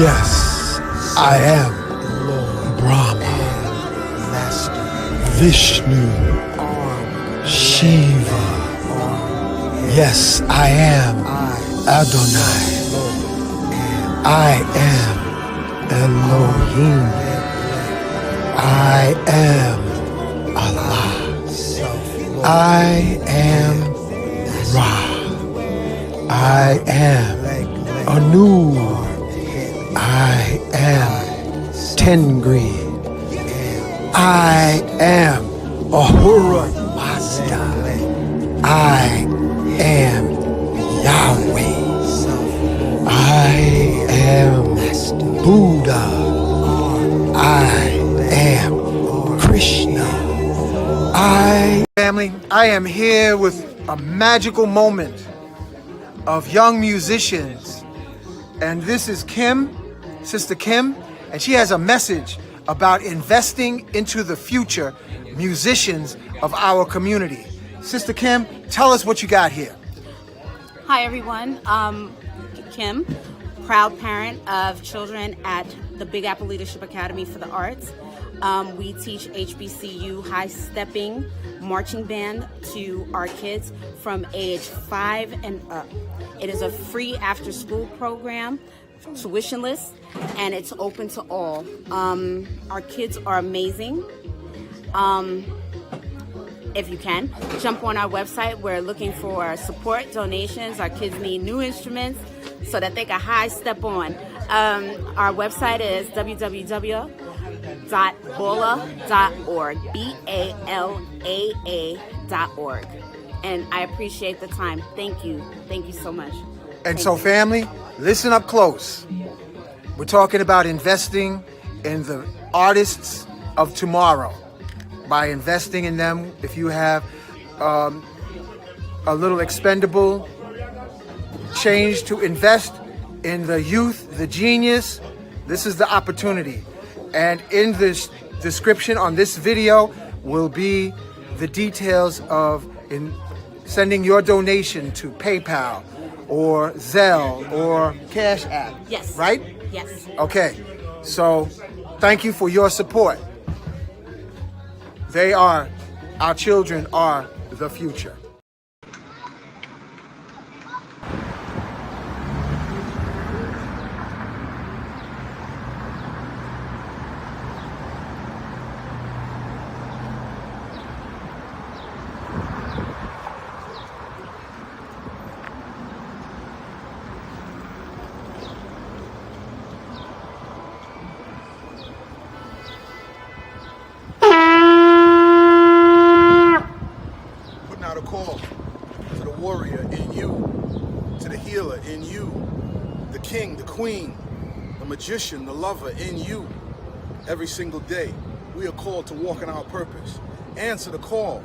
Yes, I am Lord Brahma, Master, Vishnu, Shiva. Yes, I am Adonai. I am Elohim. I am Allah. I am Ra. I am Anu. I am Tengri. I am Ahura Mazda. I am Yahweh. I am Buddha. I am Krishna. Family, I am here with a magical moment of young musicians. And this is Kim, Sister Kim, and she has a message about investing into the future musicians of our community. Sister Kim, tell us what you got here. Hi everyone, Kim, proud parent of children at the Big Apple Leadership Academy for the Arts. We teach HBCU high-stepping marching band to our kids from age 5 and up. It is a free after-school program, tuitionless, and it's open to all. Our kids are amazing. If you can, jump on our website. We're looking for support, donations. Our kids need new instruments so that they can high step on. Our website is www.bola.org, BALAA.org. And I appreciate the time. Thank you. Thank you so much. And so family, listen up close. We're talking about investing in the artists of tomorrow. By investing in them, if you have a little expendable change to invest in the youth, the genius, this is the opportunity. And in this description on this video will be the details of sending your donation to PayPal or Zelle or Cash App. Yes. Right? Yes. Okay. So thank you for your support. Our children are the future. Out a call to the warrior in you, to the healer in you, the king, the queen, the magician, the lover in you. Every single day, we are called to walk in our purpose. Answer the call.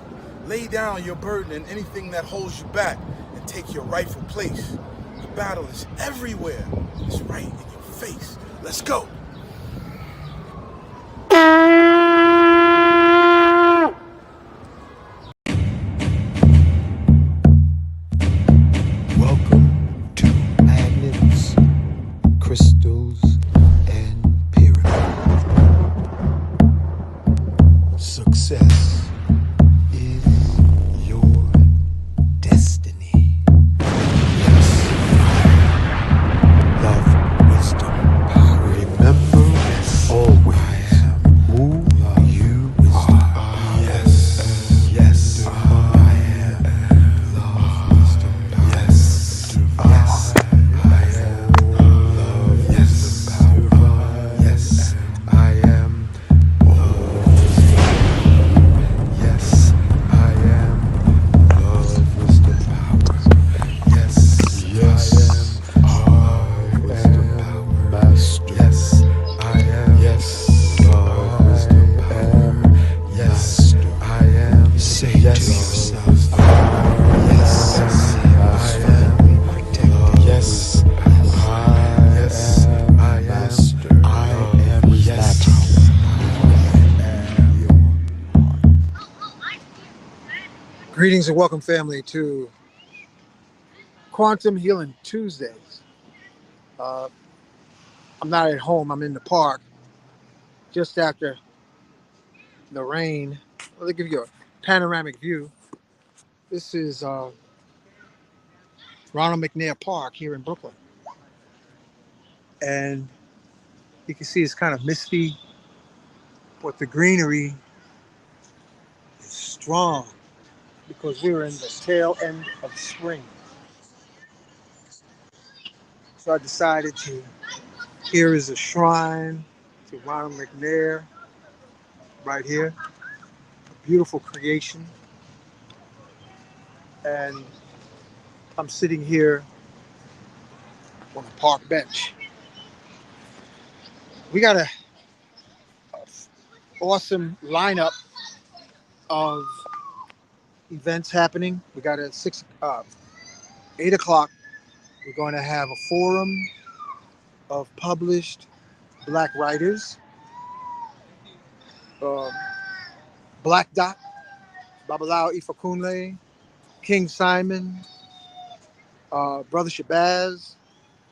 Lay down your burden and anything that holds you back and take your rightful place. The battle is everywhere. It's right in your face. Let's go. Crystals and pyramids. Success is your destiny. Yes. Love, wisdom, power. Remember always who you are. Yes. Yes. I am love, wisdom, power. Yes. Yes. Greetings and welcome, family, to Quantum Healing Tuesdays. I'm not at home. I'm in the park just after the rain. Well, they give you a panoramic view. This is Ronald McNair Park here in Brooklyn. And you can see it's kind of misty, but the greenery is strong because we're in the tail end of spring. So I decided to, here is a shrine to Ronald McNair right here. A beautiful creation. And I'm sitting here on the park bench. We got a awesome lineup of events happening. We got at 8 o'clock. We're going to have a forum of published Black writers. Um, Black Dot, Babalao Ifakunle, King Simon, Brother Shabazz.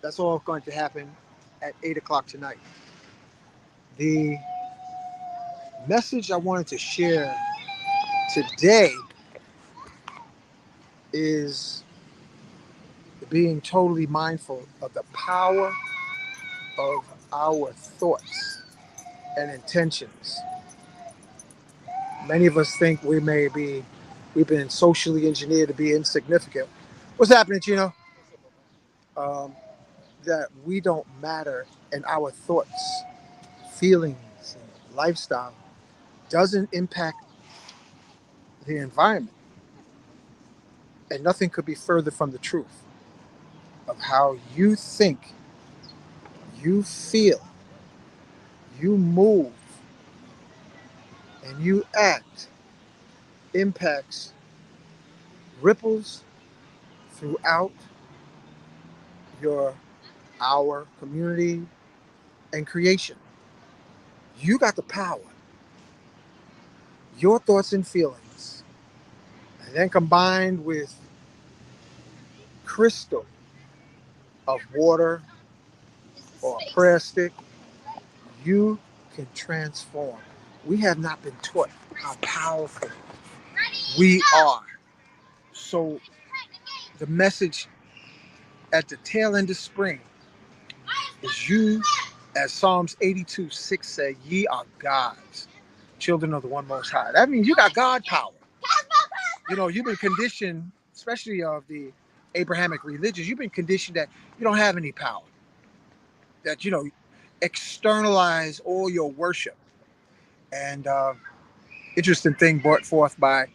That's all going to happen at 8 o'clock tonight. The message I wanted to share today is being totally mindful of the power of our thoughts and intentions. Many of us think we've been socially engineered to be insignificant. What's happening, Chino? Um, that we don't matter, and our thoughts, feelings, and lifestyle doesn't impact the environment. And nothing could be further from the truth of how you think, you feel, you move, and you act impacts ripples throughout our community and creation. You got the power. Your thoughts and feelings, and then combined with crystal of water or a prayer stick, you can transform. We have not been taught how powerful we are. So the message at the tail end of spring is you, as Psalms 82:6 say, ye are gods, children of the one most high. That means you got God power. You know, you've been conditioned, especially of the Abrahamic religions, you've been conditioned that you don't have any power. That, externalize all your worship. And interesting thing brought forth by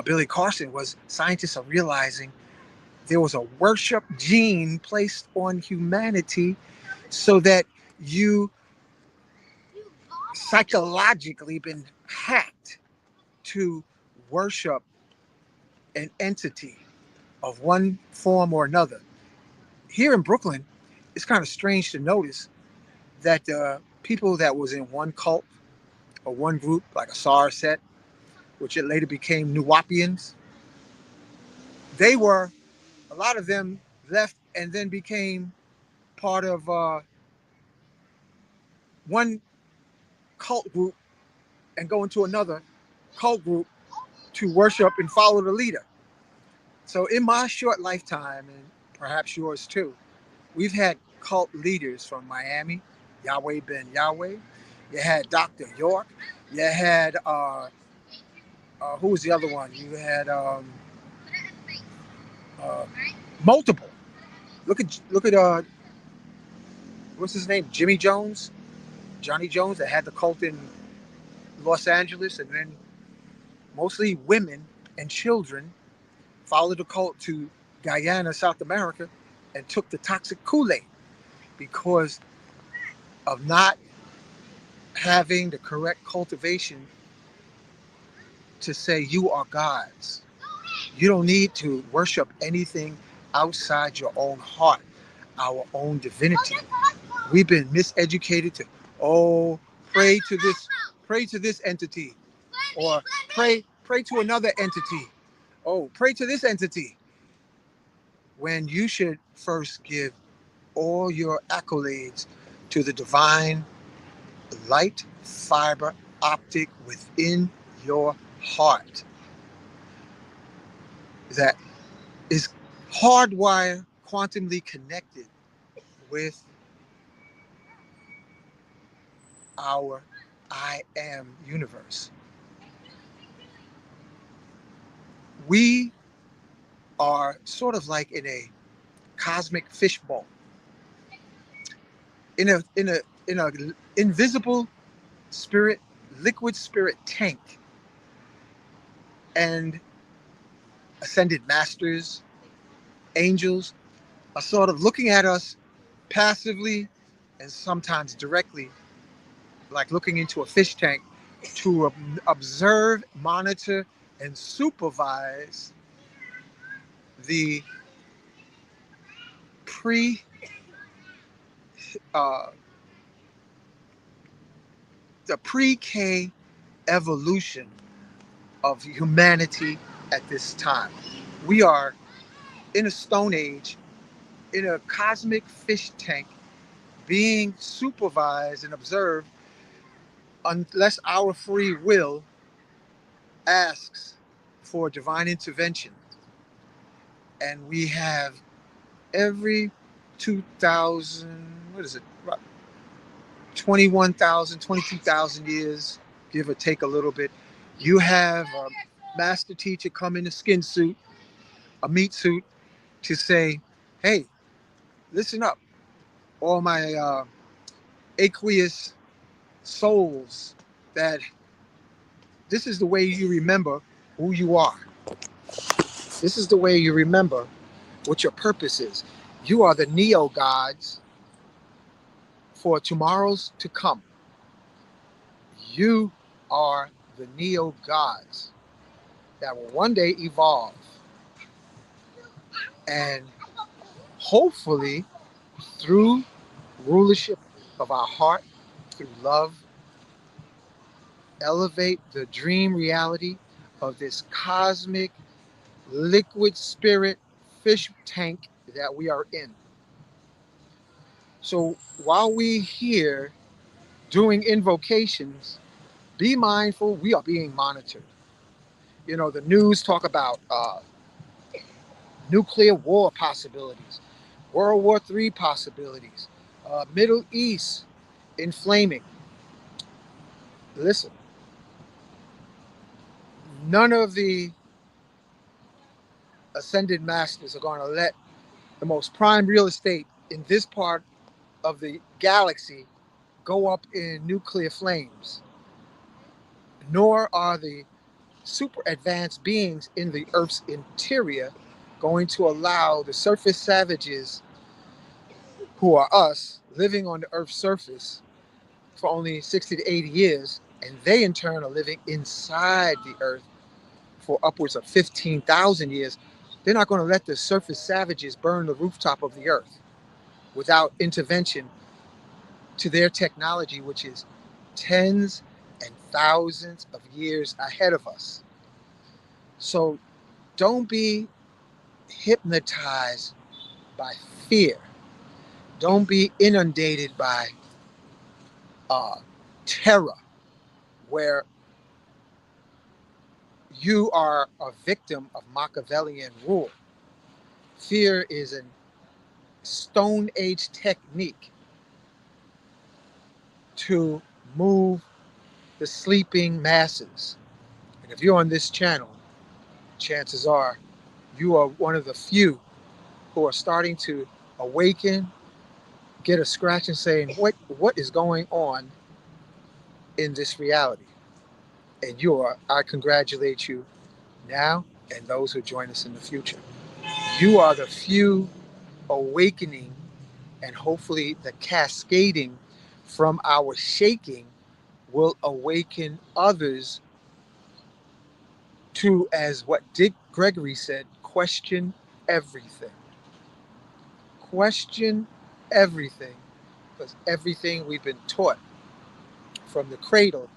Billy Carson was scientists are realizing there was a worship gene placed on humanity so that you psychologically been hacked to worship an entity of one form or another. Here in Brooklyn, it's kind of strange to notice that people that was in one cult or one group, like a SAR set, which it later became Nuwapians, they were, a lot of them left and then became part of one cult group and go into another cult group to worship and follow the leader. So in my short lifetime, and perhaps yours too, we've had cult leaders from Miami, Yahweh Ben Yahweh. You had Dr. York. You had, who was the other one? You had multiple. Look at what's his name? Jimmy Jones, Johnny Jones, that had the cult in Los Angeles, and then mostly women and children followed the cult to Guyana, South America, and took the toxic Kool-Aid because of not having the correct cultivation to say you are God's. You don't need to worship anything outside your own heart, our own divinity. We've been miseducated to, pray to this entity, or pray to another entity. Oh, pray to this entity. When you should first give all your accolades to the divine light fiber optic within your heart that is hardwired, quantumly connected with our I am universe. We are sort of like in a cosmic fishbowl, in a invisible spirit, liquid spirit tank, and ascended masters, angels are sort of looking at us passively and sometimes directly, like looking into a fish tank to observe, monitor, and supervise the pre uh, the pre-K evolution of humanity at this time. We are in a stone age, in a cosmic fish tank, being supervised and observed unless our free will asks for divine intervention. And we have every 2,000, what is it, about 21,000, 22,000 years, give or take a little bit, you have a master teacher come in a skin suit, a meat suit, to say, hey, listen up, all my aqueous souls, that this is the way you remember who you are. This is the way you remember what your purpose is. You are the neo gods for tomorrows to come. You are the neo gods that will one day evolve and hopefully through rulership of our heart, through love, elevate the dream reality of this cosmic liquid spirit fish tank that we are in. So while we here doing invocations, be mindful we are being monitored. You know, the news talk about nuclear war possibilities, World War III possibilities, Middle East inflaming. Listen, none of the ascended masters are going to let the most prime real estate in this part of the galaxy go up in nuclear flames, nor are the super advanced beings in the Earth's interior going to allow the surface savages, who are us, living on the Earth's surface for only 60 to 80 years, and they in turn are living inside the Earth for upwards of 15,000 years. They're not going to let the surface savages burn the rooftop of the Earth without intervention to their technology, which is tens and thousands of years ahead of us. So don't be hypnotized by fear. Don't be inundated by terror, where you are a victim of Machiavellian rule. Fear is a Stone Age technique to move the sleeping masses. And if you're on this channel, chances are you are one of the few who are starting to awaken, get a scratch and saying, what is going on in this reality? And I congratulate you now and those who join us in the future. You are the few awakening, and hopefully the cascading from our shaking will awaken others to, as what Dick Gregory said, question everything. Question everything, because everything we've been taught from the cradle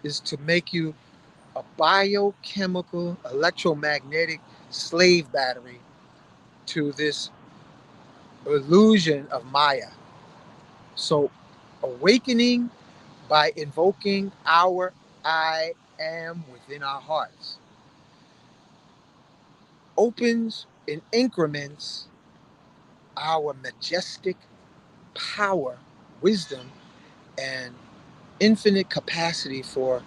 is to make you a biochemical electromagnetic slave battery to this illusion of Maya. So Awakening by invoking our I am within our hearts opens in increments our majestic power, wisdom, and infinite capacity for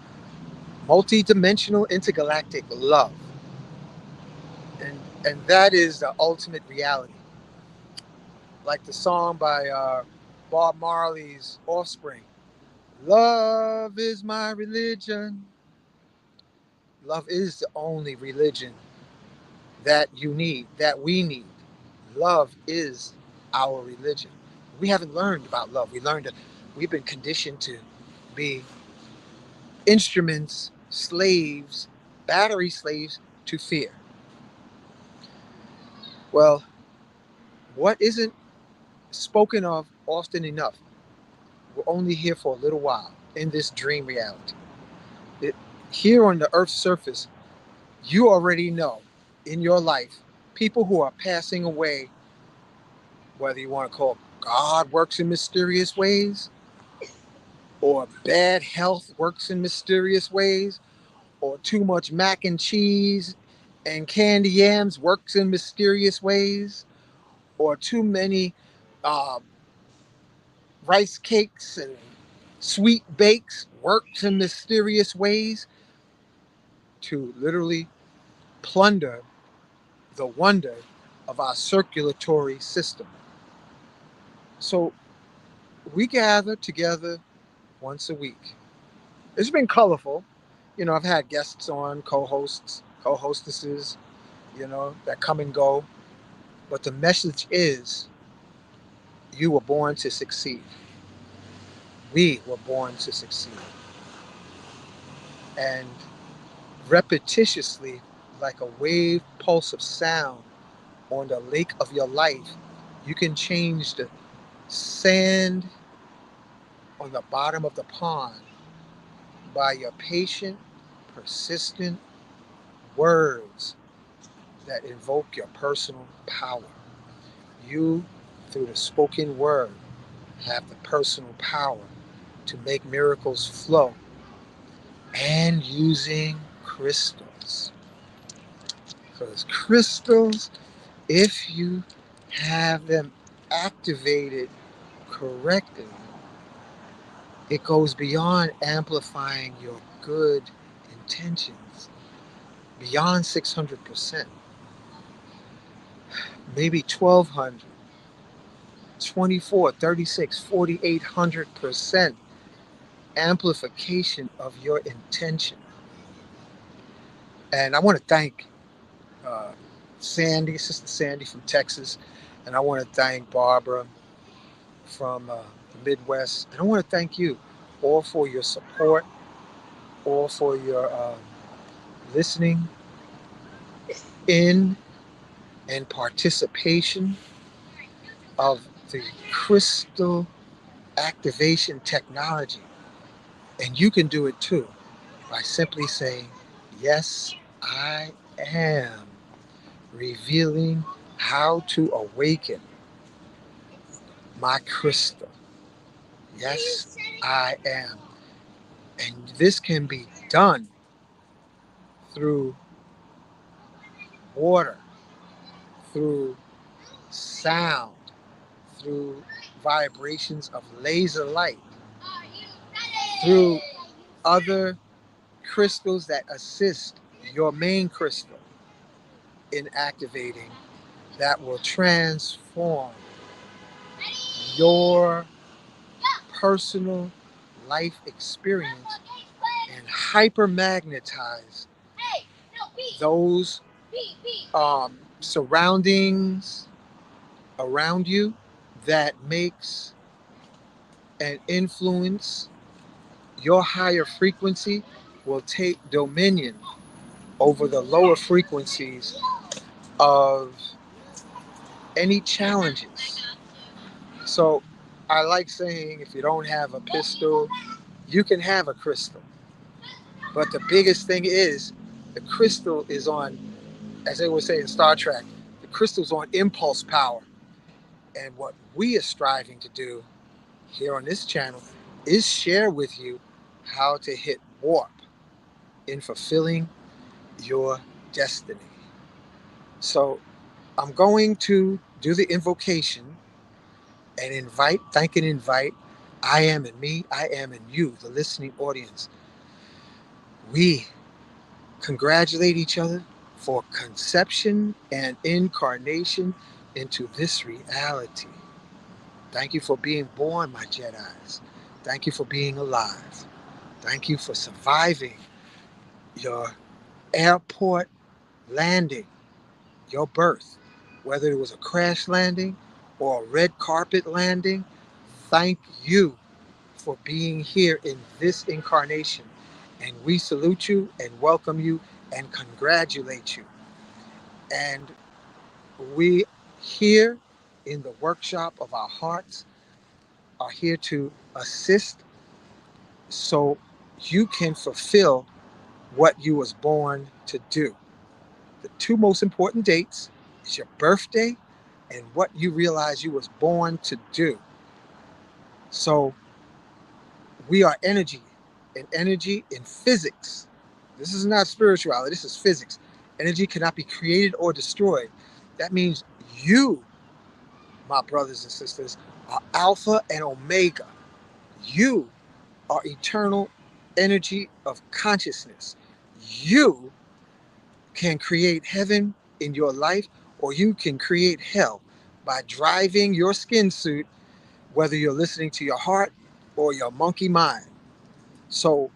multidimensional intergalactic love. And that is the ultimate reality. Like the song by Bob Marley's Offspring. Love is my religion. Love is the only religion that you need, that we need. Love is our religion. We haven't learned about love. We learned that we've been conditioned to be instruments, slaves, battery slaves to fear. Well, what isn't spoken of often enough, we're only here for a little while in this dream reality. It, Here on the earth's surface, you already know in your life people who are passing away, whether you want to call God works in mysterious ways, or bad health works in mysterious ways, or too much mac and cheese and candy yams works in mysterious ways, or too many uh, rice cakes and sweet bakes works in mysterious ways to literally plunder the wonder of our circulatory system. So we gather together once a week. It's been colorful. I've had guests on, co-hosts, co-hostesses, that come and go. But the message is you were born to succeed. We were born to succeed. And repetitiously, like a wave pulse of sound on the lake of your life, you can change the sand on the bottom of the pond by your patient, persistent words that invoke your personal power. You, through the spoken word, have the personal power to make miracles flow, and using crystals. Because crystals, if you have them activated correctly, it goes beyond amplifying your good intentions, beyond 600%, maybe 1200, 24, 36, 4800% amplification of your intention. And I want to thank uh, Sister Sandy from Texas, and I want to thank Barbara from the Midwest, and I want to thank you all for your support, all for your listening in and participation of the crystal activation technology. And you can do it too by simply saying, yes, I am, revealing how to awaken my crystal. Yes, I am. And this can be done through water, through sound, through vibrations of laser light, through other crystals that assist your main crystal in activating, that will transform your personal life experience and hypermagnetize those surroundings around you that makes and influence your higher frequency, will take dominion over the lower frequencies of any challenges. So I like saying, if you don't have a pistol, you can have a crystal. But the biggest thing is, the crystal is on, as they would say in Star Trek, the crystal's on impulse power. And what we are striving to do here on this channel is share with you how to hit warp in fulfilling your destiny. So I'm going to do the invocation and thank and invite I am in me, I am in you, the listening audience. We congratulate each other for conception and incarnation into this reality. Thank you for being born, my Jedis. Thank you for being alive. Thank you for surviving your airport landing, your birth, whether it was a crash landing or a red carpet landing. Thank you for being here in this incarnation. And we salute you and welcome you and congratulate you. And we here in the workshop of our hearts are here to assist so you can fulfill what you was born to do. The two most important dates is your birthday and what you realize you was born to do. So we are energy, and energy in physics. This is not spirituality, this is physics. Energy cannot be created or destroyed. That means you, my brothers and sisters, are alpha and omega. You are eternal energy of consciousness. You can create heaven in your life, or you can create hell by driving your skin suit, whether you're listening to your heart or your monkey mind. So,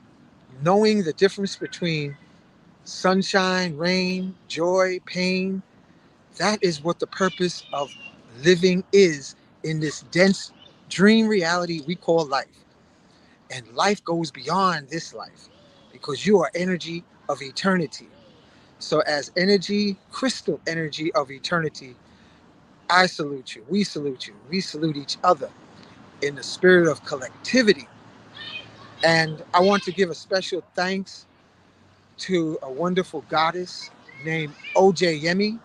knowing the difference between sunshine, rain, joy, pain, that is what the purpose of living is in this dense dream reality we call life. And life goes beyond this life because you are energy of eternity. So, as energy, crystal energy of eternity, I salute you. We salute you. We salute each other in the spirit of collectivity. And I want to give a special thanks to a wonderful goddess named OJ Yemi,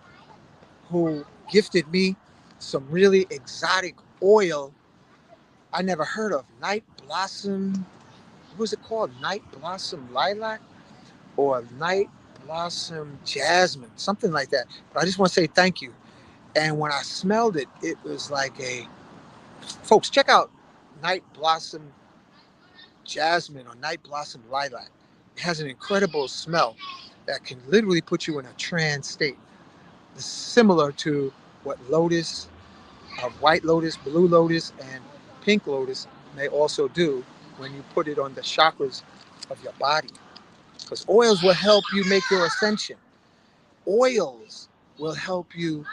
who gifted me some really exotic oil I never heard of. Night Blossom, what was it called? Night Blossom Lilac or Night Blossom Jasmine, something like that. But I just want to say thank you. And when I smelled it, it was like folks, check out Night Blossom Jasmine or Night Blossom Lilac. It has an incredible smell that can literally put you in a trance state. It's similar to what lotus, white lotus, blue lotus, and pink lotus may also do when you put it on the chakras of your body. Because oils will help you make your ascension. Oils will help you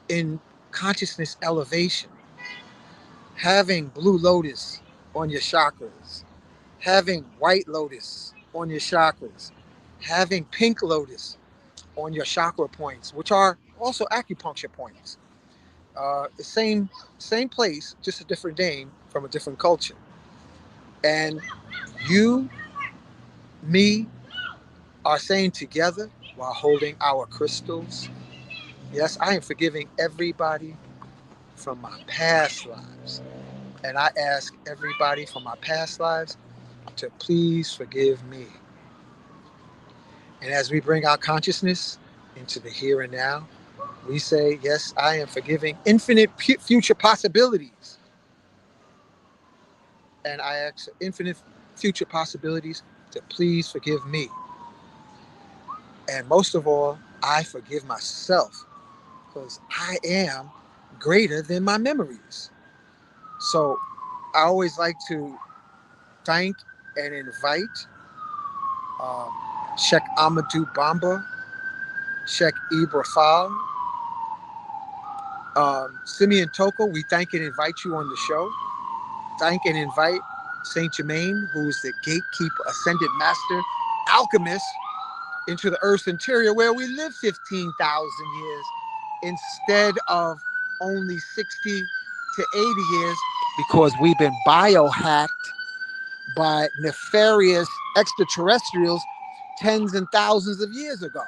in consciousness elevation. Having blue lotus on your chakras, having white lotus on your chakras, having pink lotus on your chakra points, which are also acupuncture points. The same place, just a different name from a different culture. And you, me, are saying together while holding our crystals, yes, I am forgiving everybody from my past lives. And I ask everybody from my past lives to please forgive me. And as we bring our consciousness into the here and now, we say, yes, I am forgiving infinite future possibilities. And I ask infinite future possibilities to please forgive me. And most of all, I forgive myself because I am greater than my memories. So I always like to thank and invite um, Sheikh Amadou Bamba, Sheikh Ibrafal, Simeon Toko. We thank and invite you on the show. Thank and invite Saint Germain, who is the gatekeeper, ascended master, alchemist into the earth's interior, where we live 15,000 years instead of only 60 to 80 years, because we've been biohacked by nefarious extraterrestrials tens and thousands of years ago.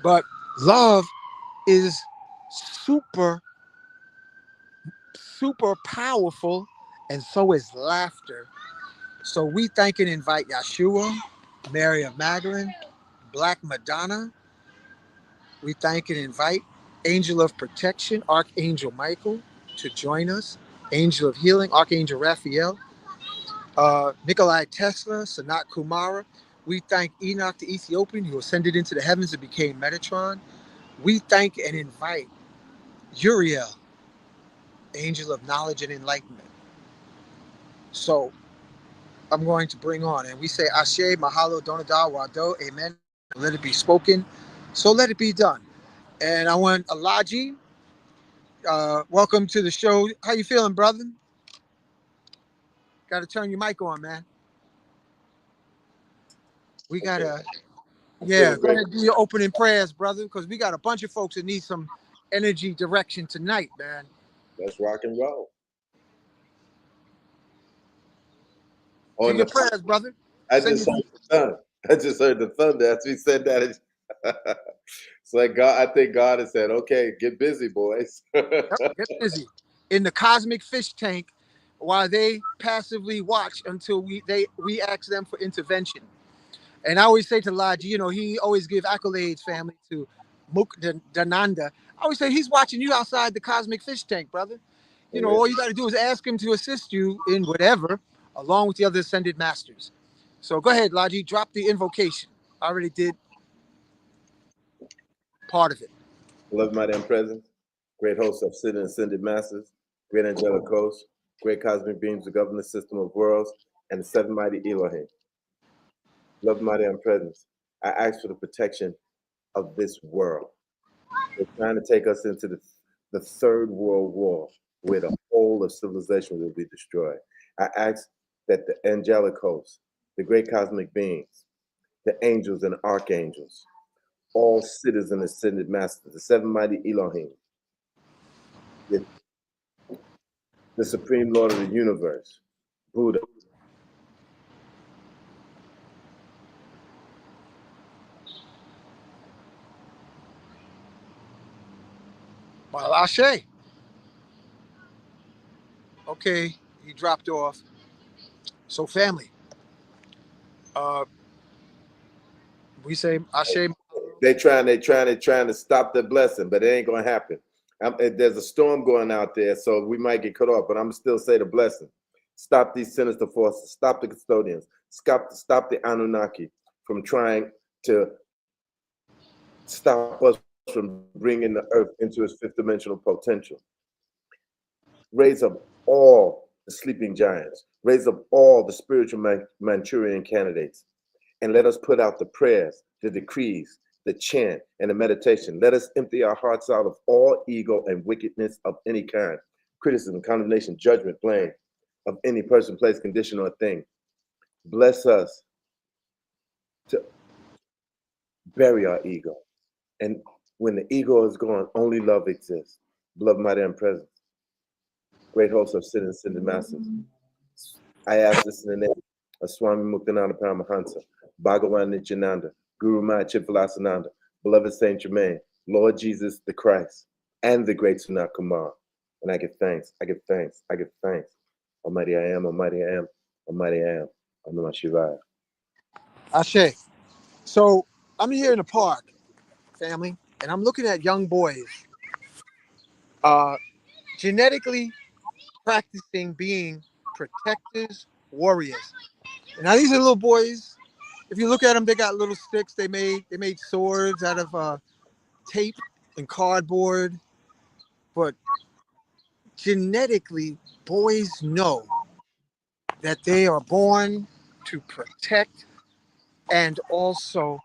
But love is super, super powerful and so is laughter. So we thank and invite Yeshua, Mary of Magdalene, Black Madonna. We thank and invite Angel of Protection, Archangel Michael, to join us. Angel of Healing, Archangel Raphael, Nikolai Tesla, Sanat Kumara. We thank Enoch the Ethiopian, who ascended into the heavens and became Metatron. We thank and invite Uriel, Angel of Knowledge and Enlightenment. So I'm going to bring on, and we say Ashe, Mahalo, Donada, Wado, Amen. Let it be spoken, so let it be done. And I want Alaji, welcome to the show. How you feeling, brother? Got to turn your mic on, man. We got to, yeah, go ahead and do your opening prayers, brother, because we got a bunch of folks that need some energy direction tonight, man. Let's rock and roll. Do your prayers, brother. I just heard the thunder. I just heard the thunder as we said that. It's like God. I think God has said, "Okay, get busy, boys." Yep, get busy in the cosmic fish tank while they passively watch until we ask them for intervention. And I always say to Laji, you know, he always give accolades, family, to Dananda. I always say he's watching you outside the cosmic fish tank, brother. You know, all you got to do is ask him to assist you in whatever, along with the other ascended masters. So go ahead, Laji, drop the invocation. I already did part of it. Love, mighty, and presence. Great hosts of sitting ascended masters, great angelic hosts, great cosmic beings that govern the system of worlds, and the seven mighty Elohim. Love, mighty, and presence. I ask for the protection of this world. They're trying to take us into the third world war, where the whole of civilization will be destroyed. I ask that the angelic hosts, the great cosmic beings, the angels and archangels, all sitters and ascended masters, the seven mighty Elohim, the supreme Lord of the universe, Buddha, Well, Ashe. Okay, he dropped off. So family, we say Ashe. they trying to stop the blessing, but it ain't gonna happen. There's a storm going out there, so we might get cut off, but I'm still say the blessing. Stop these sinister forces. Stop the custodians. Stop the Anunnaki from trying to stop us from bringing the earth into its fifth dimensional potential. Raise up all the sleeping giants. Raise up all the spiritual Manchurian candidates. And let us put out the prayers, the decrees, the chant, and the meditation. Let us empty our hearts out of all ego and wickedness of any kind, criticism, condemnation, judgment, blame of any person, place, condition, or thing. Bless us to bury our ego. And when the ego is gone, only love exists. Love, mighty, and presence. Great host of sin and ascended masters. I ask this in the name of Swami Muktananda Paramahansa, Bhagavan Nityananda, Guru Maya Chitvilasananda, beloved Saint Germain, Lord Jesus the Christ, and the great Sanat Kumar. And I give thanks, I give thanks, I give thanks. Almighty I am, Almighty I am, Almighty I am. Om Namah Shivaya. Ashe. So I'm here in the park, family, and I'm looking at young boys genetically practicing being protectors, warriors. And now these are little boys. If you look at them, they got little sticks. They made swords out of tape and cardboard. But genetically, boys know that they are born to protect and also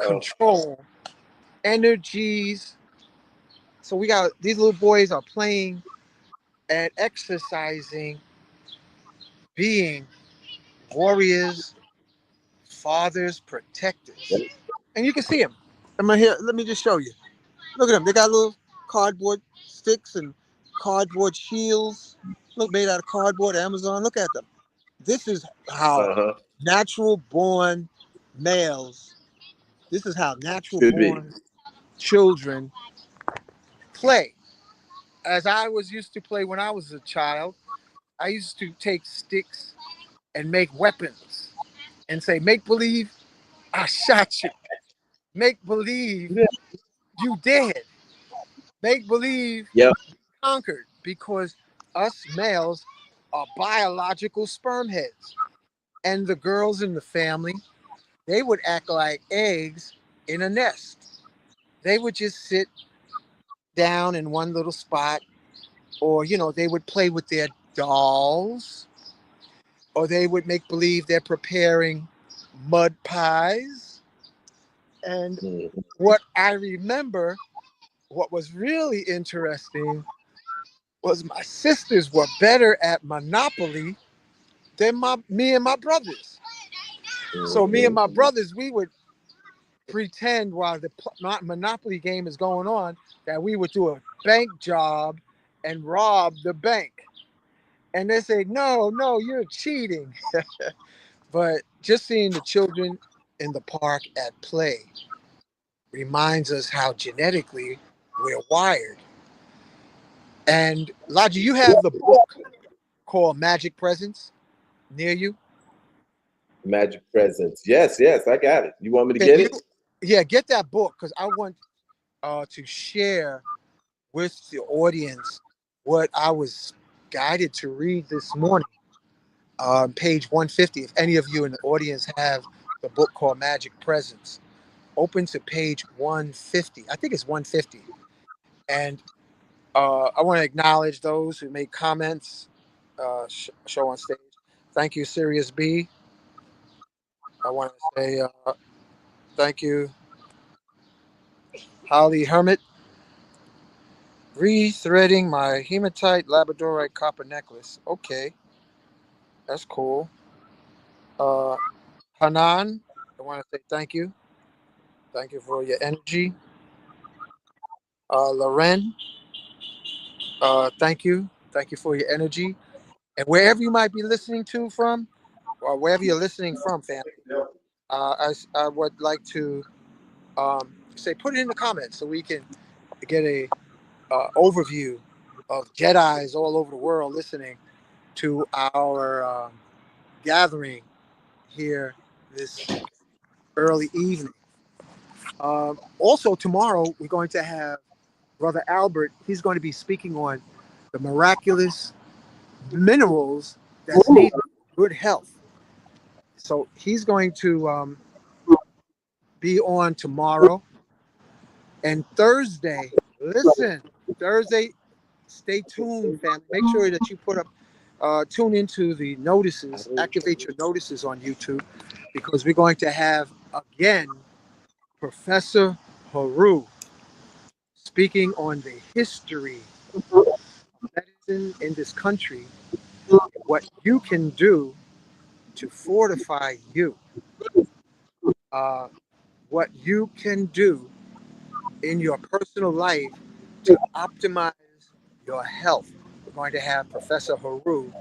control energies. So we got these little boys are playing and exercising, being warriors, fathers, protectors. And you can see them. I'm right here. Let me just show you. Look at them. They got little cardboard sticks and cardboard shields. Look, made out of cardboard. Amazon. Look at them. This is how natural born males. This is how natural born children play. As I was used to play when I was a child, I used to take sticks and make weapons and say, make believe I shot you. Make believe Yeah. you dead. Make believe Yep. conquered, because us males are biological sperm heads. And the girls in the family, they would act like eggs in a nest. They would just sit down in one little spot, or, they would play with their dolls, or they would make believe they're preparing mud pies. And Mhm. what I remember, what was really interesting, was my sisters were better at Monopoly than me and my brothers. So me and Mhm. my brothers, we would pretend while the Monopoly game is going on that we would do a bank job and rob the bank. And they say, no, no, you're cheating. But just seeing the children in the park at play reminds us how genetically we're wired. And Laji, you have the book called Magic Presents near you. Magic presents. Yes, yes, I got it. You want me to Can get you, it? yeah, get that book, because I want to share with the audience what I was guided to read this morning. Page 150. If any of you in the audience have the book called Magic Presents, open to page 150. I think it's 150. And I want to acknowledge those who made comments, show on stage. Thank you, Sirius B. I want to say thank you, Holly Hermit. Rethreading my hematite labradorite copper necklace. Okay, that's cool. Uh, Hanan, I want to say thank you. Thank you for your energy. Loren, thank you. Thank you for your energy. And wherever you might be listening to from, or wherever you're listening from, fam, I would like to say put it in the comments so we can get a overview of Jedi's all over the world listening to our gathering here this early evening. Also, tomorrow we're going to have Brother Albert. He's going to be speaking on the miraculous minerals that's needed for good health. So he's going to be on tomorrow. And Thursday, listen, Thursday, stay tuned, family. Make sure that you tune into the notices, activate your notices on YouTube, because we're going to have again Professor Haru speaking on the history of medicine in this country, what you can do to fortify you, uh, what you can do in your personal life to optimize your health. We're going to have Professor Haru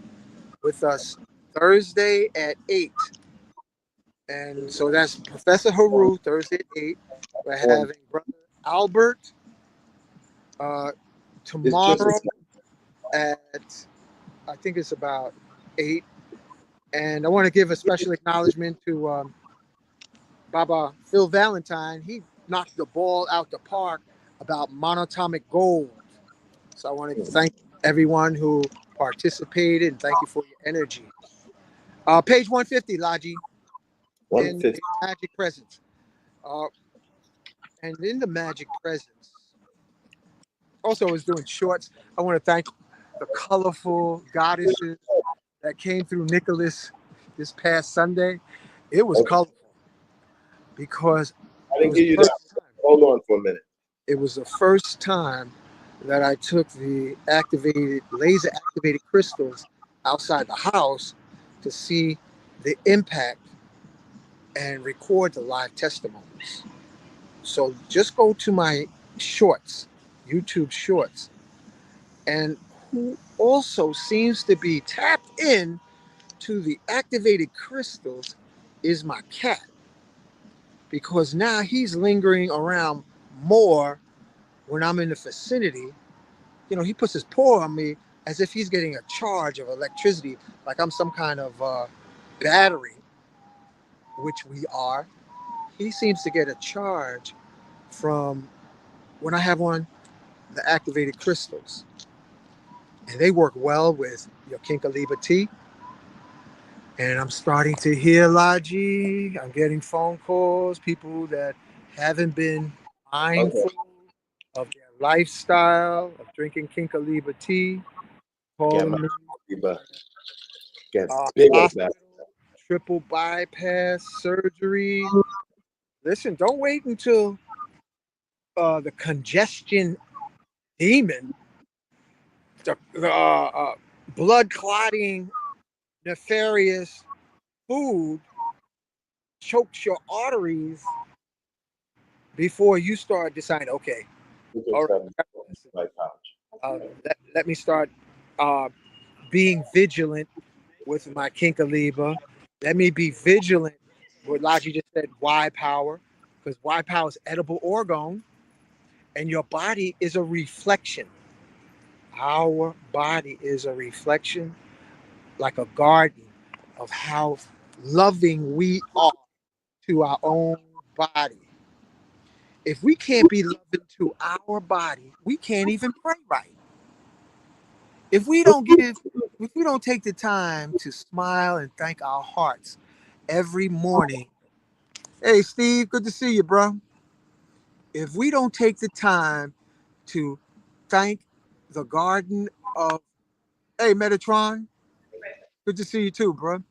with us Thursday at 8. And so that's Professor Haru, Thursday at 8. We're having Brother Albert It's just tomorrow at, I think it's about 8. And I want to give a special acknowledgement to Baba Phil Valentine. He knocked the ball out the park about monatomic gold. So I want to thank everyone who participated and thank you for your energy. Page 150, Laji, in 150. Magic Presence. Uh, and in the Magic Presence, also I was doing shorts. I want to thank the colorful goddesses that came through Nicholas this past Sunday. It was Okay. colorful because I it didn't was give the you first that. time. Hold on for a minute. It was the first time that I took the laser activated crystals outside the house to see the impact and record the live testimonies. So just go to my shorts, YouTube shorts, and who also seems to be tapped in to the activated crystals is my cat, because now he's lingering around more when I'm in the vicinity. He puts his paw on me as if he's getting a charge of electricity, like I'm some kind of battery, which we are. He seems to get a charge from when I have on the activated crystals, and they work well with your Kinkaliba tea. And I'm starting to hear Laji. I'm getting phone calls, people that haven't been Okay. mindful of their lifestyle of drinking Kinkaliba tea, Get calling my me get big old back. hospital, triple bypass surgery. Listen, don't wait until the congestion demon, the blood clotting, nefarious food chokes your arteries before you start deciding, okay, We can all tell right, my pouch. let me start uh, being vigilant with my Kinkaliba. Let me be vigilant with Laji just said, Y power, because Y power is edible orgone, and your body is a reflection. Our body is a reflection, like a garden, of how loving we are to our own body. If we can't be loving to our body, we can't even pray right. If we don't give, if we don't take the time to smile and thank our hearts every morning. Hey, Steve, good to see you, bro. If we don't take the time to thank the garden of, hey, Metatron, good to see you too, bro.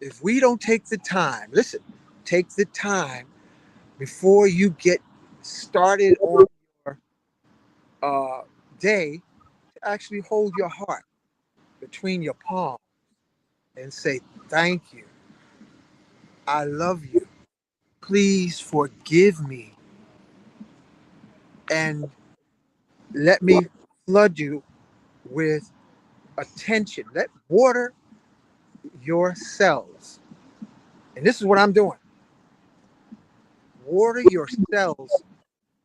If we don't take the time, listen, take the time before you get started on your uh, day to actually hold your heart between your palms and say, thank you. I love you. Please forgive me and let me flood you with attention. Let water your cells. And this is what I'm doing. Water your cells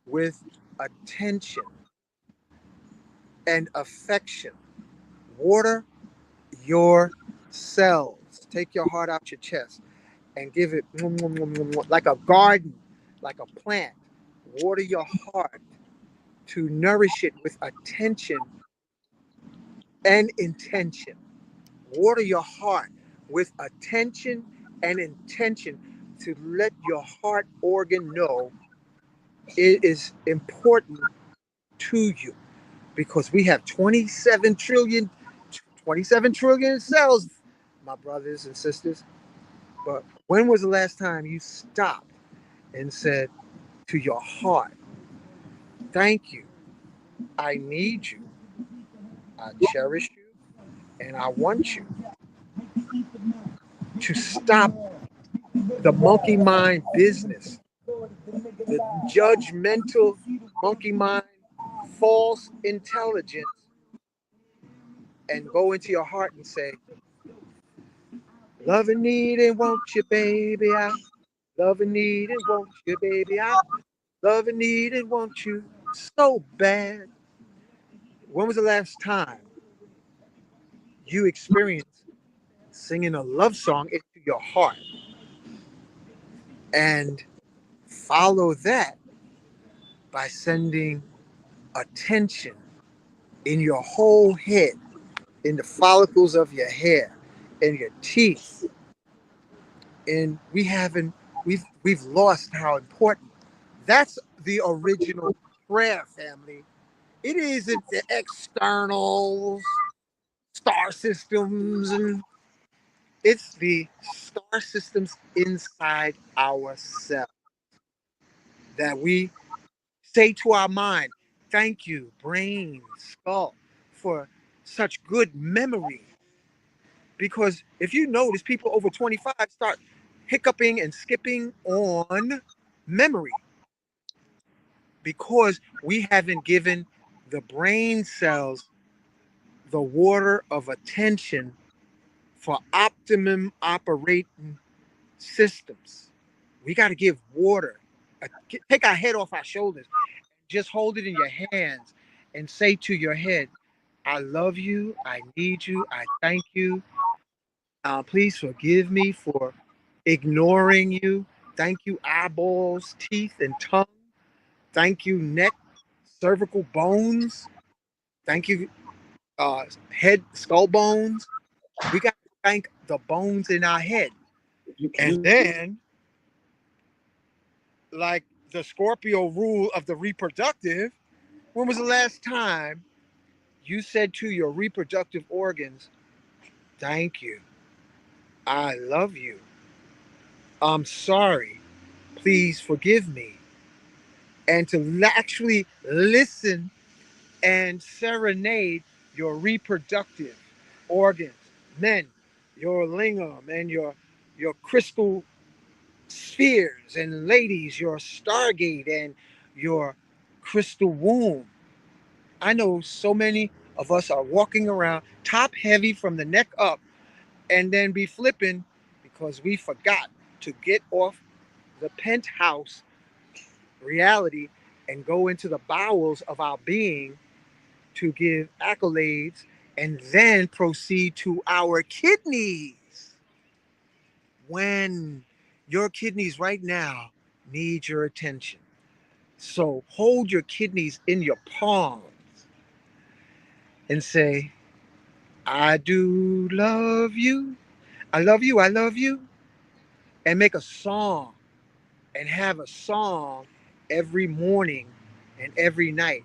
with attention and affection. Water your cells. Take your heart out your chest and give it like a garden, like a plant. Water your heart to nourish it with attention and intention. Water your heart with attention and intention to let your heart organ know it is important to you, because we have 27 trillion cells, my brothers and sisters. But when was the last time you stopped and said to your heart, thank you, I need you, I cherish you, and I want you to stop the monkey mind business, the judgmental monkey mind, false intelligence, and go into your heart and say, love and need and want you, baby. I love and need and want you, baby. I love and need and want you so bad. When was the last time you experienced singing a love song into your heart and follow that by sending attention in your whole head, in the follicles of your hair, in your teeth? And we've lost how important. That's the original prayer, family. It isn't the externals, star systems, and it's the star systems inside ourselves that we say to our mind, thank you, brain, skull, for such good memory. Because if you notice, people over 25 start hiccuping and skipping on memory because we haven't given the brain cells the water of attention for optimum operating systems. We got to give water. Take our head off our shoulders, just hold it in your hands and say to your head, I love you. I need you. I thank you. Please forgive me for ignoring you. Thank you, eyeballs, teeth, and tongue. Thank you, neck, cervical bones. Thank you, head, skull bones. We got to thank the bones in our head. And then, like the Scorpio rule of the reproductive, when was the last time you said to your reproductive organs, thank you, I love you, I'm sorry, please forgive me? And to actually listen and serenade your reproductive organs, men, your lingam and your crystal spheres, and ladies, your stargate and your crystal womb. I know so many of us are walking around top heavy from the neck up and then be flipping because we forgot to get off the penthouse reality and go into the bowels of our being to give accolades and then proceed to our kidneys. When your kidneys right now need your attention. So hold your kidneys in your palms and say, I do love you. I love you. I love you. And make a song and have a song every morning and every night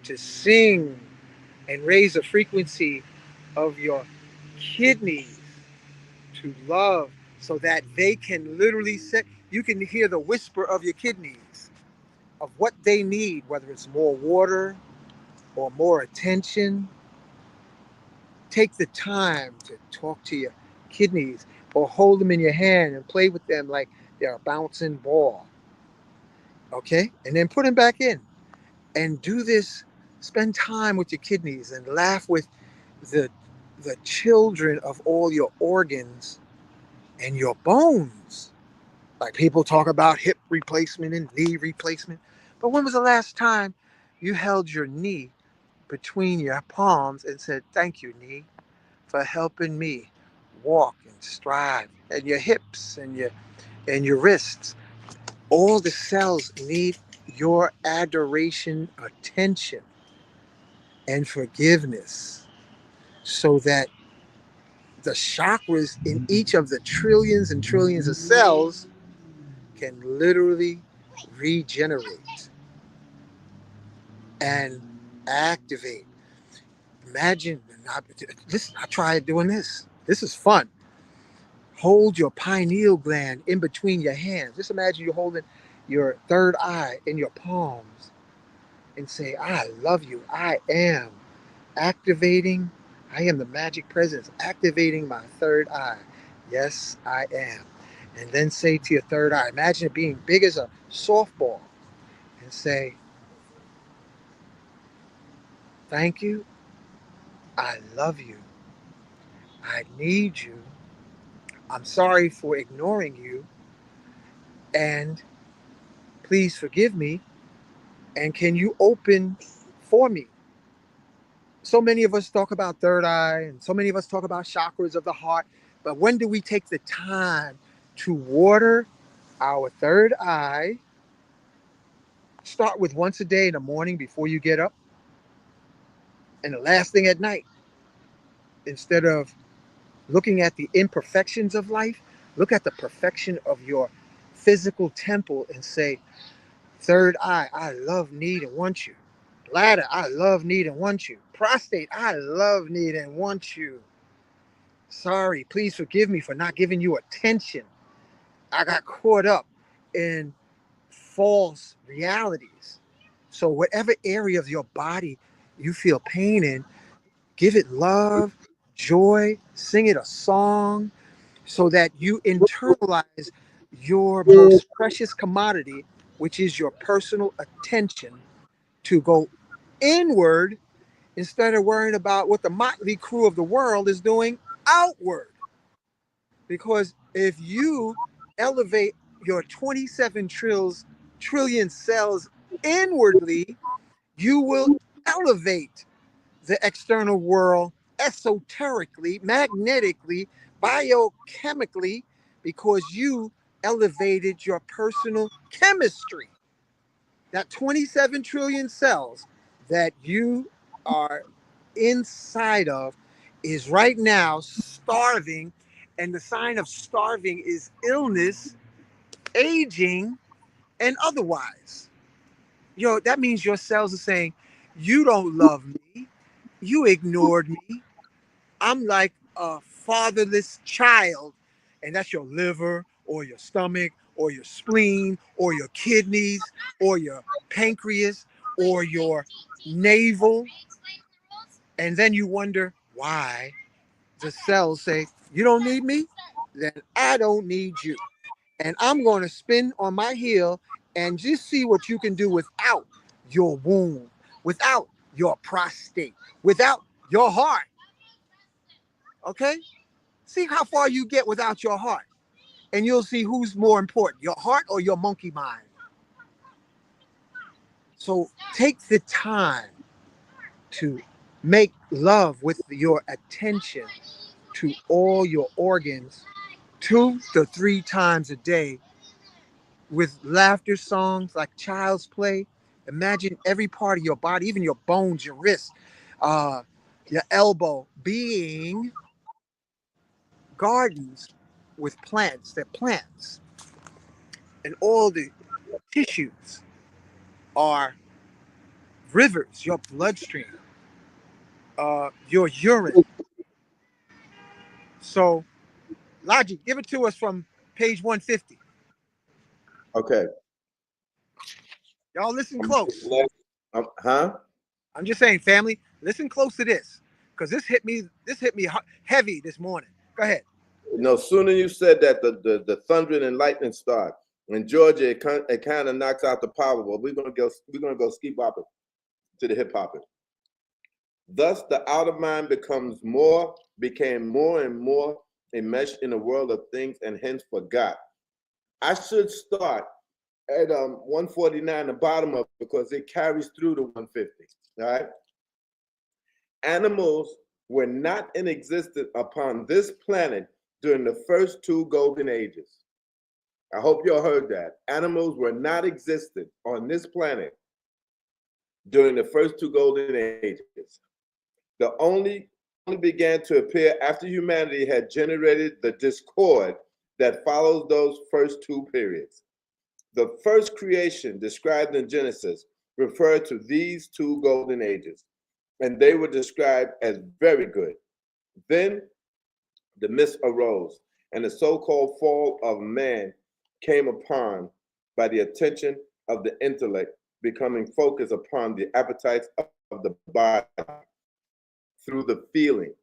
to sing and raise the frequency of your kidneys to love so that they can literally set, you can hear the whisper of your kidneys of what they need, whether it's more water or more attention. Take the time to talk to your kidneys or hold them in your hand and play with them like they're a bouncing ball. Okay? And then put them back in and do this. Spend time with your kidneys and laugh with the the children of all your organs and your bones. Like people talk about hip replacement and knee replacement. But when was the last time you held your knee between your palms and said, thank you, knee, for helping me walk and strive? And your hips and your wrists. All the cells need your adoration, attention, and forgiveness so that the chakras in each of the trillions and trillions of cells can literally regenerate and activate. Imagine, listen, I tried doing this. This is fun. Hold your pineal gland in between your hands. Just imagine you're holding your third eye in your palms and say, I love you. I am activating. I am the magic presence activating my third eye. Yes, I am. And then say to your third eye, imagine it being big as a softball, and say, thank you. I love you. I need you. I'm sorry for ignoring you. And please forgive me. And can you open for me? So many of us talk about third eye, and so many of us talk about chakras of the heart. But when do we take the time to water our third eye? Start with once a day in the morning before you get up, and the last thing at night. Instead of looking at the imperfections of life, look at the perfection of your physical temple and say, third eye, I love, need, and want you. Bladder, I love, need, and want you. Prostate, I love, need, and want you. Sorry, please forgive me for not giving you attention. I got caught up in false realities. So, whatever area of your body you feel pain in, give it love, joy, sing it a song so that you internalize your most precious commodity, which is your personal attention, to go inward instead of worrying about what the motley crew of the world is doing outward. Because if you elevate your 27 trillion cells inwardly, you will elevate the external world esoterically, magnetically, biochemically, because you elevated your personal chemistry. That 27 trillion cells that you are inside of is right now starving. And the sign of starving is illness, aging, and otherwise. That means your cells are saying, you don't love me. You ignored me. I'm like a fatherless child. And that's your liver or your stomach or your spleen or your kidneys or your pancreas or your navel. And then you wonder why the cells say, you don't need me? Then I don't need you. And I'm going to spin on my heel and just see what you can do without your womb, without your prostate, without your heart. Okay? See how far you get without your heart. And you'll see who's more important, your heart or your monkey mind. So take the time to make love with your attention to all your organs 2 to 3 times a day with laughter songs like Child's Play. Imagine every part of your body, even your bones, your wrist, your elbow, being gardens with plants. They're plants. And all the tissues are rivers, your bloodstream, your urine. So, Logic, give it to us from page 150. Okay. Y'all listen close. Huh? I'm just saying, family, listen close to this, because this hit me heavy this morning. Go ahead. No sooner you said that the thundering and lightning start in Georgia, it kind of knocks out the power. Well, we're gonna go ski bopping to the hip hopping. Thus, the outer mind became more and more enmeshed in the world of things, and hence forgot. I should start at 149, the bottom of it, because it carries through to 150. All right. Animals were not in existence upon this planet during the first 2 golden ages. I hope y'all heard that. Animals were not existent on this planet during the first 2 golden ages. The only began to appear after humanity had generated the discord that follows those first 2 periods. The first creation described in Genesis referred to these 2 golden ages, and they were described as very good. Then the mist arose, and the so-called fall of man came upon by the attention of the intellect, becoming focused upon the appetites of the body through the feeling.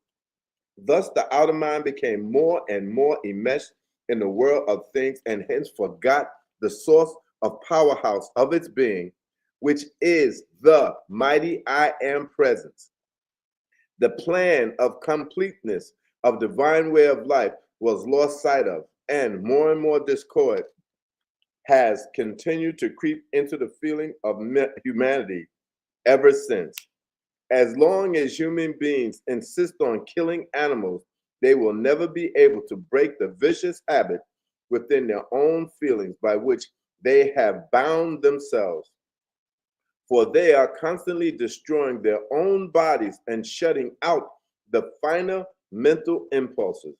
Thus, the outer mind became more and more enmeshed in the world of things, and hence forgot the source of powerhouse of its being, which is the mighty I am presence. The plan of completeness of divine way of life was lost sight of, and more discord has continued to creep into the feeling of humanity ever since. As long as human beings insist on killing animals, they will never be able to break the vicious habit within their own feelings by which they have bound themselves. For they are constantly destroying their own bodies and shutting out the finer mental impulses.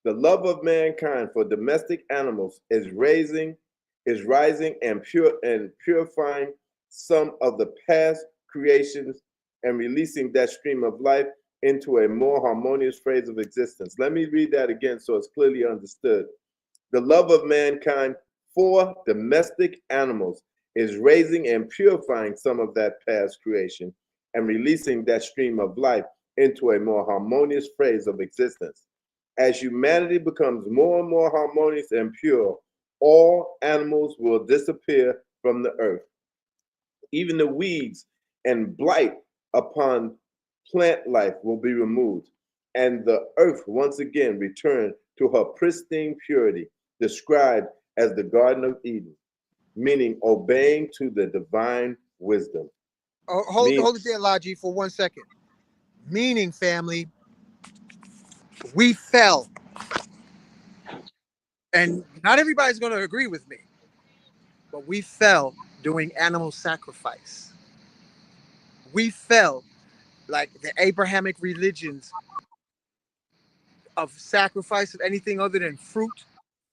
The love of mankind for domestic animals is rising and purifying some of the past creations and releasing that stream of life into a more harmonious phase of existence. Let me read that again so it's clearly understood. The love of mankind for domestic animals is raising and purifying some of that past creation and releasing that stream of life into a more harmonious phase of existence. As humanity becomes more and more harmonious and pure, all animals will disappear from the earth. Even the weeds and blight upon plant life will be removed, and the earth once again return to her pristine purity, described as the Garden of Eden, meaning obeying to the divine wisdom. Hold it there, Laji, for 1 second. Meaning, family, we fell. And not everybody's going to agree with me, but we fell doing animal sacrifice. We fell like the Abrahamic religions of sacrifice of anything other than fruit.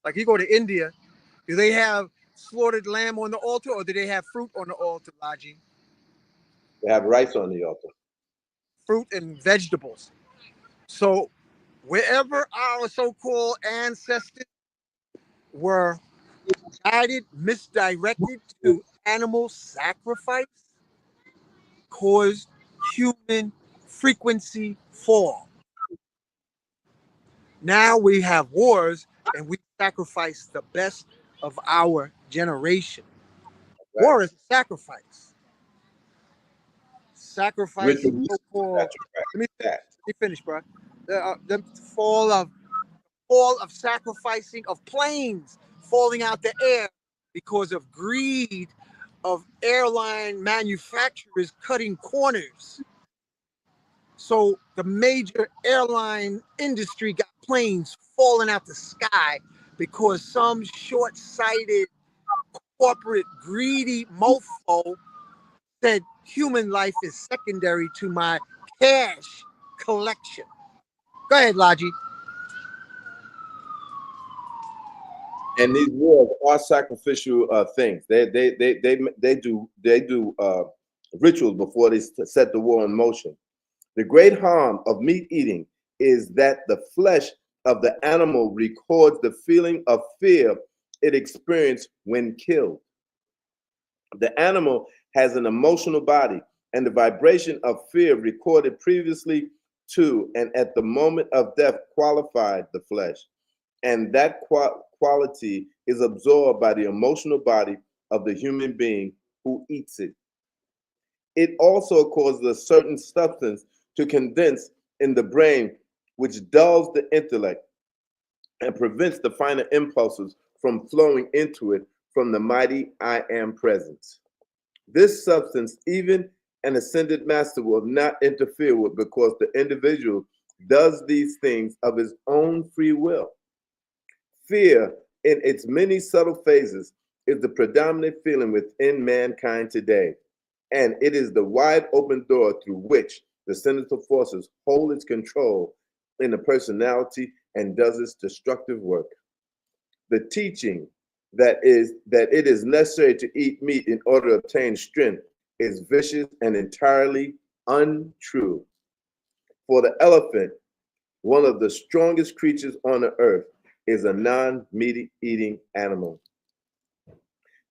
Like you go to India, do they have slaughtered lamb on the altar or do they have fruit on the altar, Laji? They have rice on the altar. Fruit and vegetables. So wherever our so-called ancestors were guided, misdirected to animal sacrifice, caused human frequency fall. Now we have wars and we sacrifice the best of our generation. Right. War is a sacrifice. Sacrifice Ritual. so-called. Let me finish, That. let me finish, bro. The fall of sacrificing of planes falling out the air because of greed of airline manufacturers cutting corners. So the major airline industry got planes falling out the sky because some short-sighted corporate greedy mofo said human life is secondary to my cash collection. Go ahead, Laji. And these wars are sacrificial things. They do rituals before they set the war in motion. The great harm of meat eating is that the flesh of the animal records the feeling of fear it experienced when killed. The animal has an emotional body, and the vibration of fear recorded previously to and at the moment of death qualified the flesh. And that quality is absorbed by the emotional body of the human being who eats it. It also causes a certain substance to condense in the brain, which dulls the intellect and prevents the finer impulses from flowing into it from the mighty I am presence. This substance, even an ascended master will not interfere with because the individual does these things of his own free will. Fear, in its many subtle phases, is the predominant feeling within mankind today, and it is the wide open door through which the sinister forces hold its control in the personality and does its destructive work. The teaching that it is necessary to eat meat in order to obtain strength is vicious and entirely untrue. For the elephant, one of the strongest creatures on the earth, is a non-meat eating animal.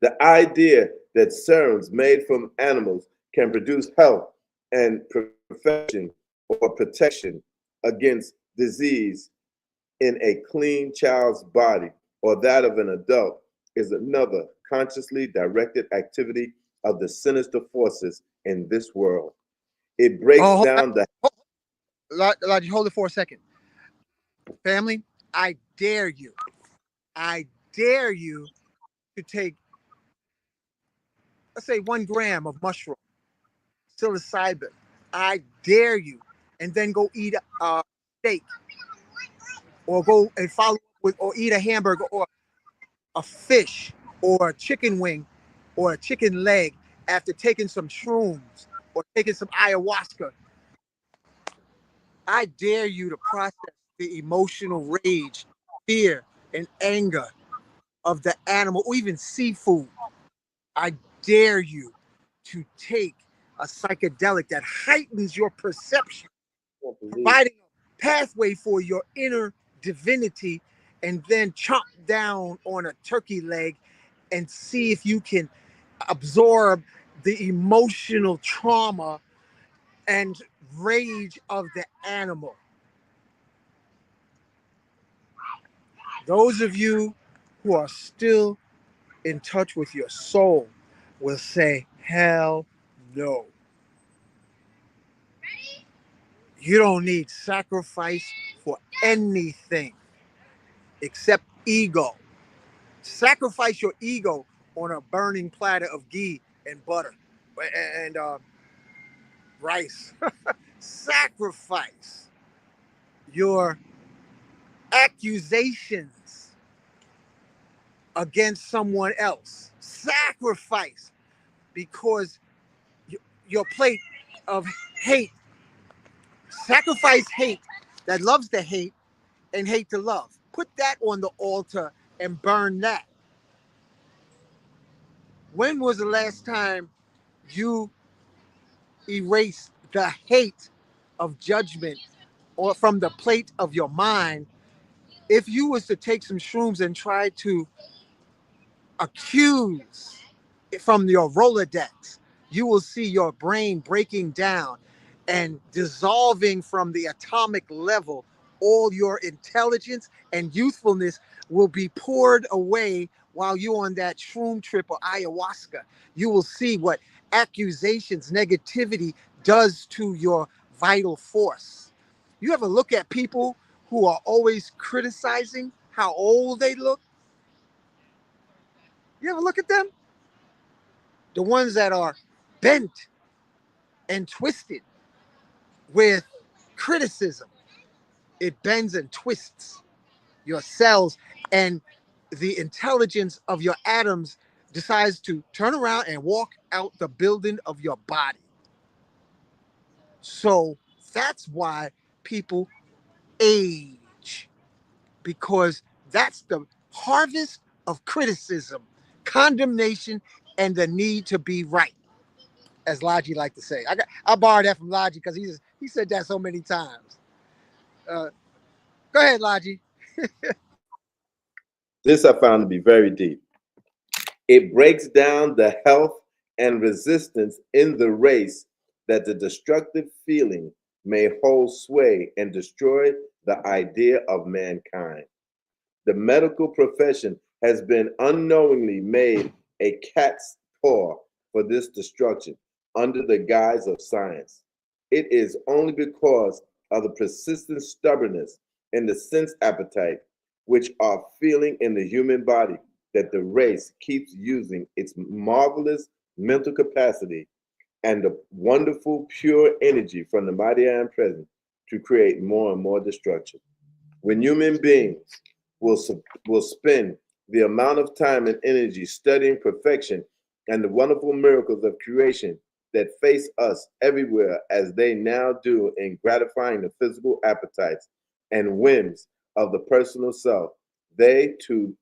The idea that serums made from animals can produce health and perfection or protection against disease in a clean child's body or that of an adult is another consciously directed activity of the sinister forces in this world. It breaks down the. Laji, hold it for a second. Family, I dare you. I dare you to take, let's say, 1 gram of mushroom, psilocybin. I dare you, and then go eat a steak, or go and follow up with, or eat a hamburger, or a fish, or a chicken wing, or a chicken leg after taking some shrooms or taking some ayahuasca. I dare you to process the emotional rage, fear, and anger of the animal, or even seafood. I dare you to take a psychedelic that heightens your perception, providing a pathway for your inner divinity, and then chomp down on a turkey leg and see if you can absorb the emotional trauma and rage of the animal. Those of you who are still in touch with your soul will say, hell no. You don't need sacrifice for anything except ego. Sacrifice your ego on a burning platter of ghee and butter and rice. Sacrifice your accusations against someone else. Sacrifice because your plate of hate. Sacrifice hate that loves to hate and hate to love. Put that on the altar and burn that. When was the last time you erased the hate of judgment or from the plate of your mind? If you was to take some shrooms and try to accuse from your Rolodex, you will see your brain breaking down and dissolving from the atomic level. All your intelligence and youthfulness will be poured away while you're on that shroom trip or ayahuasca. You will see what accusations, negativity does to your vital force. You ever look at people who are always criticizing how old they look? You ever look at them? The ones that are bent and twisted with criticism. It bends and twists your cells, and the intelligence of your atoms decides to turn around and walk out the building of your body. So that's why people age, because that's the harvest of criticism, condemnation, and the need to be right, as Logi like to say. I borrowed that from Logi because he said that so many times. Go ahead, Logi. This I found to be very deep. It breaks down the health and resistance in the race that the destructive feeling may hold sway and destroy the idea of mankind. The medical profession has been unknowingly made a cat's paw for this destruction under the guise of science. It is only because of the persistent stubbornness and the sense appetite which are feeling in the human body that the race keeps using its marvelous mental capacity and the wonderful pure energy from the mighty I am present to create more and more destruction. When human beings will spend the amount of time and energy studying perfection and the wonderful miracles of creation that face us everywhere as they now do in gratifying the physical appetites and whims of the personal self, they too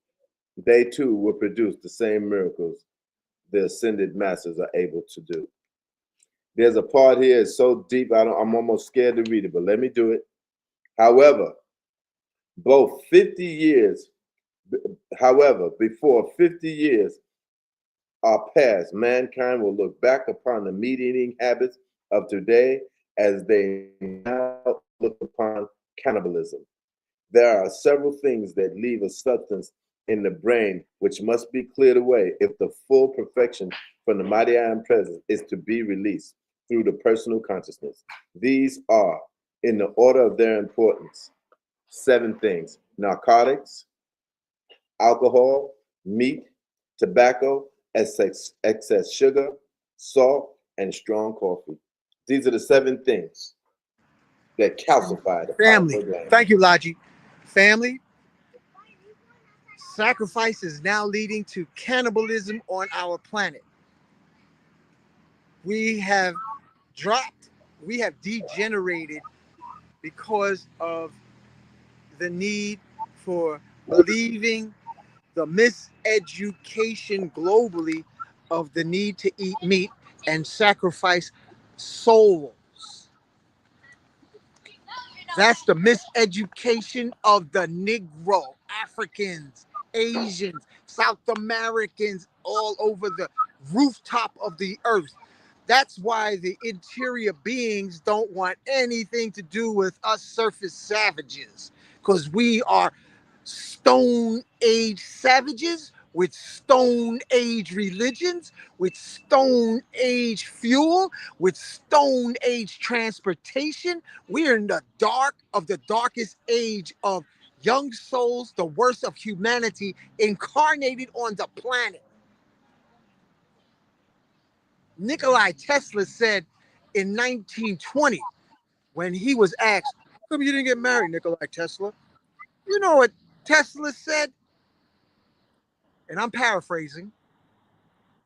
will produce the same miracles the ascended masters are able to do. There's a part here, it's so deep, I'm almost scared to read it, but let me do it. However, both 50 years, however, before 50 years are past, mankind will look back upon the meat eating habits of today as they now look upon cannibalism. There are several things that leave a substance in the brain which must be cleared away if the full perfection from the mighty I am present is to be released through the personal consciousness. These are, in the order of their importance, 7 things: narcotics, alcohol, meat, tobacco, excess sugar, salt, and strong coffee. These are the 7 things that calcify the Family. powerful land. Thank you, Logi. Family. Sacrifice is now leading to cannibalism on our planet. We have dropped, we have degenerated because of the need for believing the miseducation globally of the need to eat meat and sacrifice souls. That's the miseducation of the Negro, Africans, Asians, South Americans, all over the rooftop of the earth. That's why the interior beings don't want anything to do with us surface savages, because we are Stone Age savages with Stone Age religions, with Stone Age fuel, with Stone Age transportation. We're in the dark of the darkest age of young souls, the worst of humanity incarnated on the planet. Nikolai Tesla said in 1920 when he was asked, how come you didn't get married, Nikolai Tesla? You know what Tesla said? And I'm paraphrasing.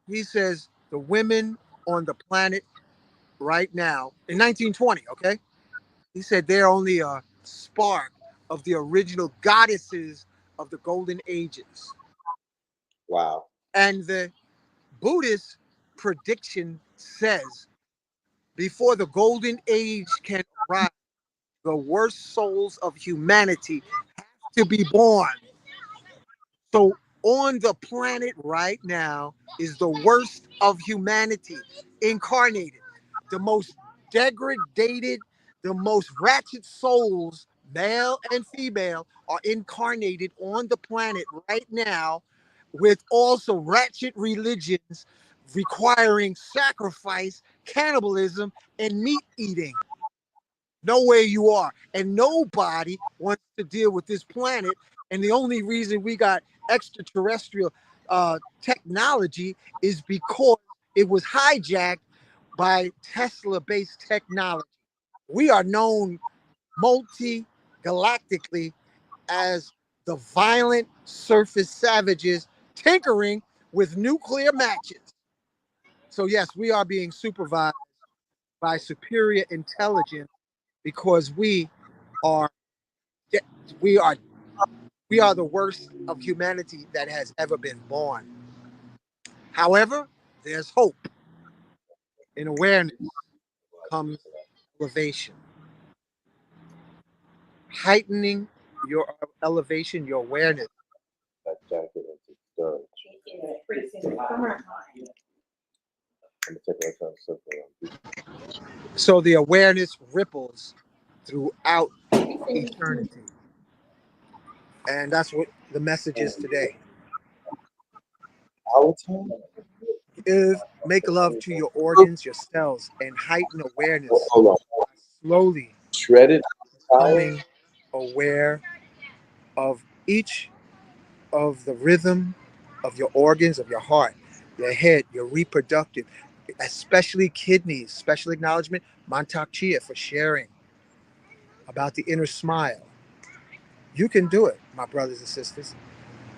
He says, the women on the planet right now, in 1920, okay? He said they're only a spark of the original goddesses of the golden ages. Wow. And the Buddhist prediction says before the golden age can arrive, the worst souls of humanity have to be born. So on the planet right now is the worst of humanity incarnated. The most degraded, the most ratchet souls, male and female, are incarnated on the planet right now with also ratchet religions requiring sacrifice, cannibalism, and meat eating. Know where you are. And nobody wants to deal with this planet. And the only reason we got extraterrestrial technology is because it was hijacked by Tesla-based technology. We are known multi-galactically as the violent surface savages tinkering with nuclear matches. So yes, we are being supervised by superior intelligence because are we are we are the worst of humanity that has ever been born. However, there's hope. In awareness comes elevation. Heightening your elevation, your awareness. That jacket is disturbed. I'm gonna take my time circling. So the awareness ripples throughout eternity. And that's what the message is today. Our time? Make love to your organs, your cells, and heighten awareness. Hold on. Slowly Shredded. becoming aware of each of the rhythm of your organs, of your heart, your head, your reproductive, especially kidneys. Special acknowledgement, Montauk Chia, for sharing about the inner smile. You can do it, my brothers and sisters,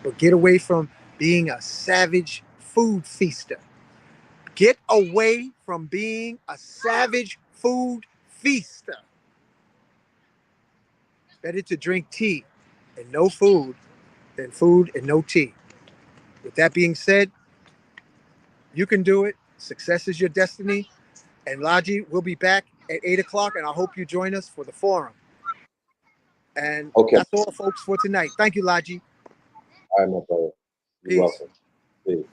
but get away from being a savage food feaster. Get away from being a savage food feaster. Better to drink tea and no food than food and no tea. With that being said, you can do it. Success is your destiny. And Laji will be back at 8 o'clock, and I hope you join us for the forum. And that's all, folks, for tonight. Thank you, Laji. All right, my brother. You're welcome. Peace.